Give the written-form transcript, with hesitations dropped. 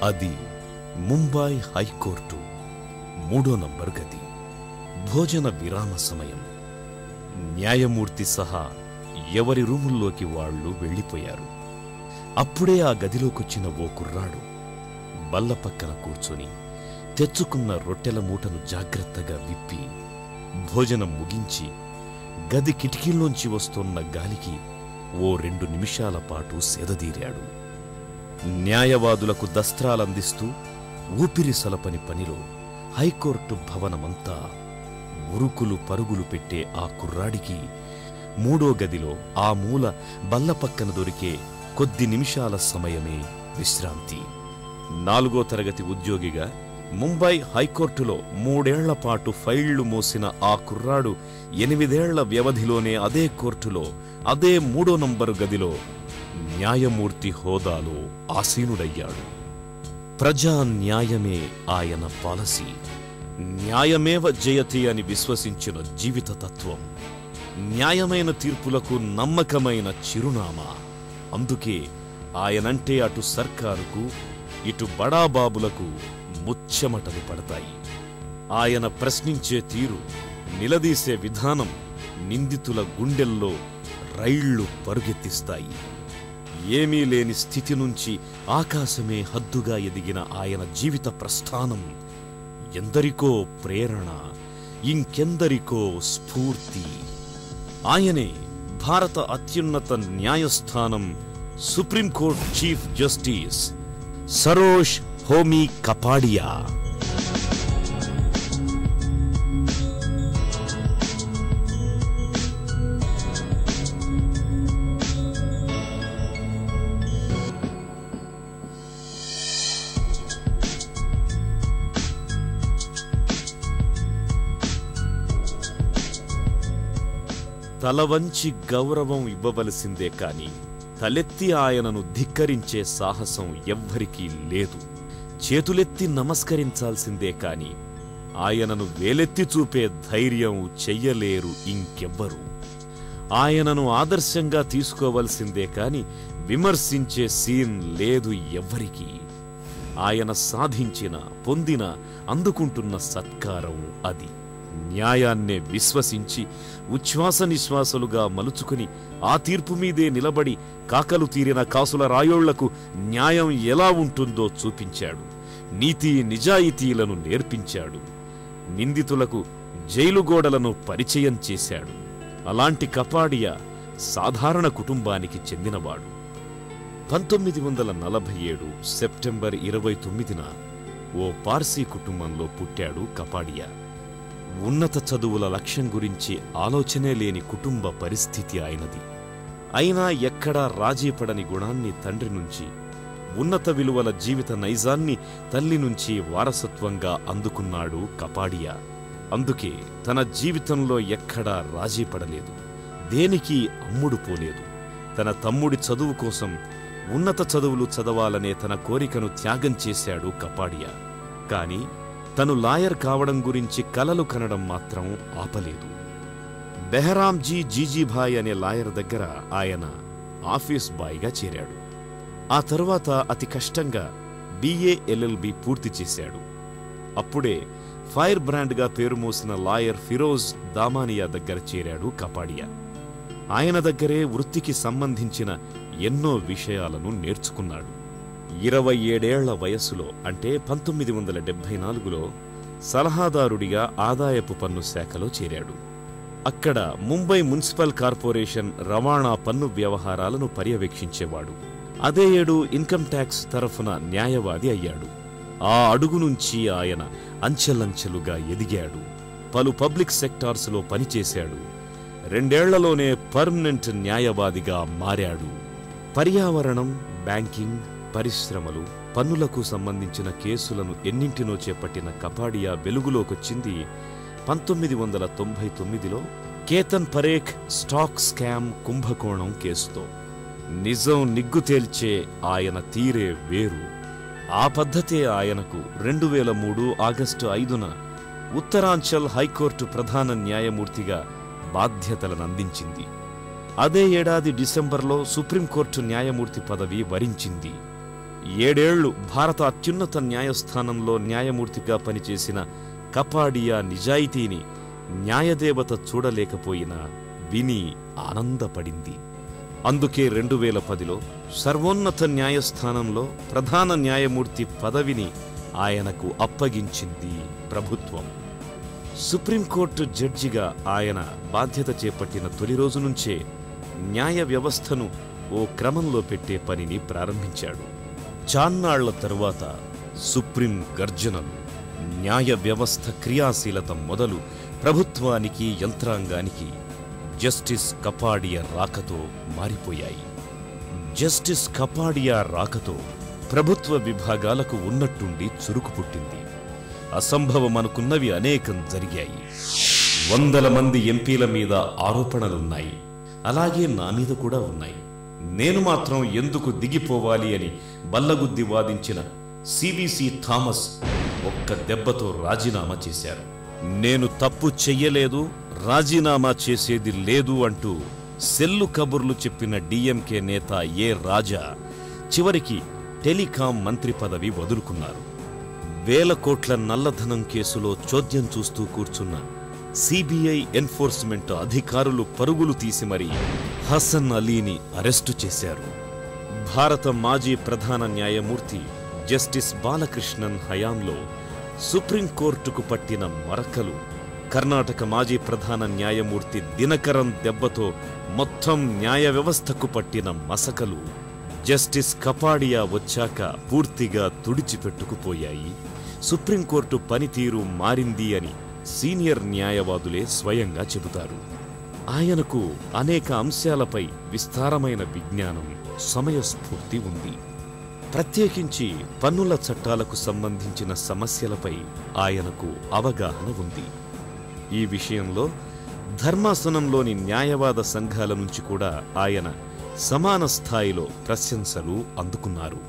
అది ముంబై హైకోర్టు 3వ నంబర్ గది. భోజన విరామ సమయం. న్యాయమూర్తి సహా ఎవరి రూముల్లోకి వాళ్లు వెళ్ళిపోయారు. అప్పుడే ఆ గదిలోకొచ్చిన ఓ కుర్రాడు బల్ల పక్కన కూర్చొని తెచ్చుకున్న రొట్టెల మూటను జాగ్రత్తగా విప్పి భోజనం ముగించి గది కిటికీల్లోంచి వస్తున్న గాలికి ఓ 2 నిమిషాల పాటు సేదదీరాడు. న్యాయవాదులకు దస్త్రాలందిస్తూ ఊపిరి సలపని పనిలో హైకోర్టు భవనమంతా ఉరుకులు పరుగులు పెట్టే ఆ కుర్రాడికి 3వ గదిలో ఆ మూల బల్ల పక్కన దొరికే కొద్ది నిమిషాల సమయమే విశ్రాంతి. 4వ తరగతి ఉద్యోగిగా ముంబై హైకోర్టులో 3 ఏళ్ల పాటు ఫైళ్లు మోసిన ఆ కుర్రాడు 8 ఏళ్ల వ్యవధిలోనే అదే కోర్టులో అదే 3వ నంబరు గదిలో న్యాయమూర్తి హోదాలో ఆసీనుడయ్యాడు. ప్రజా న్యాయమే ఆయన పాలసీ. న్యాయమేవ జయతి అని విశ్వసించిన జీవిత తత్వం. న్యాయమైన తీర్పులకు నమ్మకమైన చిరునామా. అందుకే ఆయనంటే అటు సర్కారుకు ఇటు బడాబాబులకు ముచ్చెమటలు పడతాయి. ఆయన ప్రశ్నించే తీరు, నిలదీసే విధానం నిందితుల గుండెల్లో రైళ్లు పరుగెత్తిస్తాయి. ఏమీ లేని స్థితి నుంచి ఆకాశమే హద్దుగా ఎదిగిన ఆయన జీవిత ప్రస్థానం ఎందరికో ప్రేరణ, ఇంకెందరికో స్ఫూర్తి. ఆయనే భారత అత్యున్నత న్యాయస్థానం supreme court chief justice Saroj Homi Kapadia. తలవంచి గౌరవం ఇవ్వవలసిందే కాని తలెత్తి ఆయనను ధిక్కరించే సాహసం ఎవ్వరికీ లేదు. చేతులెత్తి నమస్కరించాల్సిందే కాని ఆయనను వేలెత్తి చూపే ధైర్యం చెయ్యలేరు ఇంకెవ్వరు. ఆయనను ఆదర్శంగా తీసుకోవలసిందే కాని విమర్శించే సీన్ లేదు ఎవ్వరికీ. ఆయన సాధించిన, పొందిన, అందుకుంటున్న సత్కారం అది. న్యాయాన్నే విశ్వసించి ఉచ్ఛ్వాస నిశ్వాసలుగా మలుచుకుని ఆ తీర్పు మీదే నిలబడి కాకలు తీరిన కాసుల రాయోళ్లకు న్యాయం ఎలా ఉంటుందో చూపించాడు. నీతి నిజాయితీలను నేర్పించాడు. నిందితులకు జైలు గోడలను పరిచయం చేశాడు. అలాంటి కపాడియా సాధారణ కుటుంబానికి చెందినవాడు. 1947 సెప్టెంబర్ 29న ఓ పార్సీ కుటుంబంలో పుట్టాడు కపాడియా. ఉన్నత చదువుల లక్ష్యం గురించి ఆలోచనే లేని కుటుంబ పరిస్థితి ఆయనది. అయినా ఎక్కడా రాజీపడని గుణాన్ని తండ్రి నుంచి, ఉన్నత విలువల జీవిత నైజాన్ని తల్లి నుంచి వారసత్వంగా అందుకున్నాడు కపాడియా. అందుకే తన జీవితంలో ఎక్కడా రాజీపడలేదు, దేనికి అమ్ముడు పోలేదు. తన తమ్ముడి చదువు కోసం ఉన్నత చదువులు చదవాలనే తన కోరికను త్యాగం చేశాడు కపాడియా. కాని తను లాయర్ కావడం గురించి కలలు కనడం మాత్రం ఆపలేదు. బెహరాంజీ జీజీభాయ్ అనే లాయర్ దగ్గర ఆయన ఆఫీస్ బాయ్గా చేరాడు. ఆ తరువాత అతి కష్టంగా BA LLB పూర్తి చేశాడు. అప్పుడే ఫైర్ బ్రాండ్గా పేరు మోసిన లాయర్ ఫిరోజ్ దామానియా దగ్గర చేరాడు కపాడియా. ఆయన దగ్గరే వృత్తికి సంబంధించిన ఎన్నో విషయాలను నేర్చుకున్నాడు. 27 ఏళ్ల వయస్సులో, అంటే 1974లో సలహాదారుడిగా ఆదాయపు పన్ను శాఖలో చేరాడు. అక్కడ ముంబై మున్సిపల్ కార్పొరేషన్ రవాణా పన్ను వ్యవహారాలను పర్యవేక్షించేవాడు. అదే ఏడు ఇన్కమ్ ట్యాక్స్ తరఫున న్యాయవాది అయ్యాడు. ఆ అడుగు నుంచి ఆయన అంచెలంచెలుగా ఎదిగాడు. పలు పబ్లిక్ సెక్టార్స్లో పనిచేశాడు. 2 ఏళ్లలోనే పర్మనెంట్ న్యాయవాదిగా మారాడు. పర్యావరణం, బ్యాంకింగ్, పరిశ్రమలు, పన్నులకు సంబంధించిన కేసులను ఎన్నింటినో చేపట్టిన కపాడియా వెలుగులోకొచ్చింది 1999లో కేతన్ పరేఖ్ స్టాక్ స్కామ్ కుంభకోణం కేసుతో. నిజం నిగ్గు తేల్చే ఆయన తీరే వేరు. ఆ పద్ధతే ఆయనకు 2003 ఆగస్టు 5న ఉత్తరాంచల్ హైకోర్టు ప్రధాన న్యాయమూర్తిగా బాధ్యతలనందించింది. అదే ఏడాది డిసెంబర్లో సుప్రీంకోర్టు న్యాయమూర్తి పదవి వరించింది. 7 ఏళ్లు భారత అత్యున్నత న్యాయస్థానంలో న్యాయమూర్తిగా పనిచేసిన కపాడియా నిజాయితీని న్యాయదేవత చూడలేకపోయినా విని ఆనందపడింది. అందుకే 2010లో సర్వోన్నత న్యాయస్థానంలో ప్రధాన న్యాయమూర్తి పదవిని ఆయనకు అప్పగించింది ప్రభుత్వం. సుప్రీంకోర్టు జడ్జిగా ఆయన బాధ్యత చేపట్టిన తొలి రోజు నుంచే న్యాయ వ్యవస్థను ఓ క్రమంలో పెట్టే పనిని ప్రారంభించాడు. చాన్నాళ్ల తరువాత సుప్రీం గర్జనలు, న్యాయ వ్యవస్థ క్రియాశీలత మొదలు ప్రభుత్వానికి, యంత్రాంగానికి జస్టిస్ కపాడియా రాకతో మారిపోయాయి. జస్టిస్ కపాడియా రాకతో ప్రభుత్వ విభాగాలకు ఉన్నట్టుండి చురుకు పుట్టింది. అసంభవమనుకున్నవి అనేకం జరిగాయి. 100 మంది ఎంపీల మీద ఆరోపణలున్నాయి. అలాగే నా మీద కూడా ఉన్నాయి. నేను మాత్రం ఎందుకు దిగిపోవాలి అని బల్లగుద్ది వాదించిన సివిసి థామస్ ఒక్క దెబ్బతో రాజీనామా చేశారు. నేను తప్పు చెయ్యలేదు, రాజీనామా చేసేది లేదు అంటూ సెల్లు కబుర్లు చెప్పిన డిఎంకే నేత ఏ రాజా చివరికి టెలికాం మంత్రి పదవి వదులుకున్నారు. 1000 కోట్ల నల్లధనం కేసులో చోద్యం చూస్తూ కూర్చున్న సిబిఐ ఎన్ఫోర్స్మెంట్ అధికారులు పరుగులు తీసి మరీ హసన్ అలీని అరెస్టు చేశారు. భారత మాజీ ప్రధాన న్యాయమూర్తి జస్టిస్ బాలకృష్ణన్ హయాంలో సుప్రీంకోర్టుకు పట్టిన మరకలు, కర్ణాటక మాజీ ప్రధాన న్యాయమూర్తి దినకరన్ దెబ్బతో మొత్తం న్యాయ వ్యవస్థకు పట్టిన మసకలు జస్టిస్ కపాడియా వచ్చాక పూర్తిగా తుడిచిపెట్టుకుపోయాయి. సుప్రీంకోర్టు పనితీరు మారింది అని సీనియర్ న్యాయవాదులే స్వయంగా చెబుతారు. ఆయనకు అనేక అంశాలపై విస్తారమైన విజ్ఞానం, సమయస్ఫూర్తి ఉంది. ప్రత్యేకించి పన్నుల చట్టాలకు సంబంధించిన సమస్యలపై ఆయనకు అవగాహన ఉంది. ఈ విషయంలో ధర్మాసనంలోని న్యాయవాద సంఘాల నుంచి కూడా ఆయన సమాన స్థాయిలో ప్రశంసలు అందుకున్నారు.